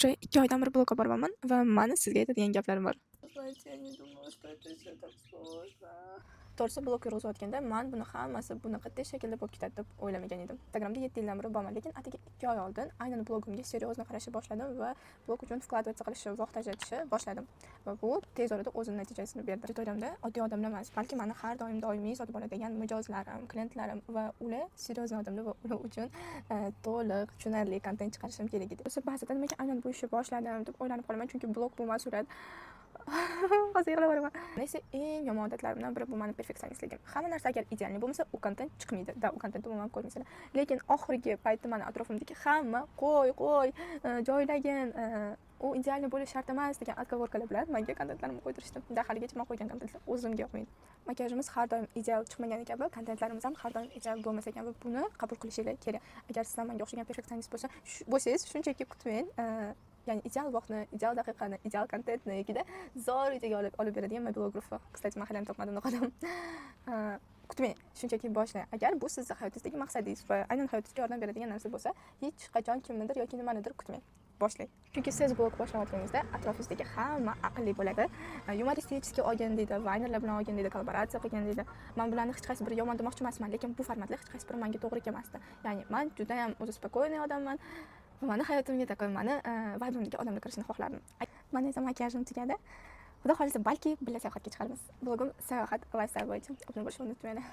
O'sha 2 oydan beri blogga boryapman va mani sizga aytadigan gaplarim bor. To'g'risi blog yurg'izayotganda men buni hammasi bunaqa tez shaklda bo'lib ketadi deb o'ylamagan edim. Instagramda 7 yildan beri borman, lekin atigi 2 oy oldin aynan blogimga seriyozno qarashni boshladim va blog uchun vkладываться qilishni, vaqt ajratishni boshladim. Va bu tez orada o'z natijasini berdi. To'yimda oddiy odamlar emas, balki meni har doimiy sotib oladigan mijozlarim, klientlarim va ular seriyozno odamlar va ular uchun to'liq tushunarli kontent chiqarishim kerak edi. O'sha ba'zida nimaga aynan bu ishni boshladim deb o'ylanib qolaman, chunki blog bu mas'uliyat. Hozir yig'lab yuboraman. Neyse, eng yomon odatlarimdan biri bu meni perfeksionistligim. Hamma narsa agar ideal bo'lmasa, u kontent chiqmaydi. U kontentni umuman ko'rmaysizlar. Lekin oxirgi paytda meni atrofimdagi hamma qo'y, joylagin, u ideal bo'lishi shart emas degan отговоркалар bilan menga kontentlarimni qo'ydirishdi. Haligacha men qo'ygan kontentlar o'zimga yoqmaydi. Makiyajimiz har doim ideal chiqmagani kabi, kontentlarimiz ham har doim ideal bo'lmasa ekan va buni qabul qilishingiz kerak. Agar siz ham menga o'xshagan perfeksionist bo'lsangiz, shunchaki kutmang. Ya'ni ideal vaqtni, ideal daqiqani, ideal kontentni yekida zo'r ijaga olib beradigan mobilograf. Kстати, men hali topmadim noqadam. Kutmang, shunchaki boshlang. Agar bu sizning hayotingizdagi maqsadingiz va aynan hayotingizga yordam beradigan narsa bo'lsa, hech qachon kimnidir yoki nimanidir kutmang. Boshlang. Chunki siz blog boshlayotganingizda atrofingizdagi hamma aqlli bo'ladi. Yumoristichески olgin deydi, vaynerlar bilan olgin deydi, kollaboratsiya qilgan deydi. Men bularni hech qaysi biri yomon demoqchi emasman, lekin bu formatlar hech qaysi biri menga to'g'ri kelmasdi. Ya'ni men juda ham o'zi spokойный odamman. Mani hayotimga такой mani vibimdagi odamlar kirishini xohlardim. Mana esa makiyajim tugadi. Xudo xolisa balki birga sayohatga chiqarmiz. Blogim sayohat va lifestyle bo'yicha. Obuna bo'lishni unutmanglar.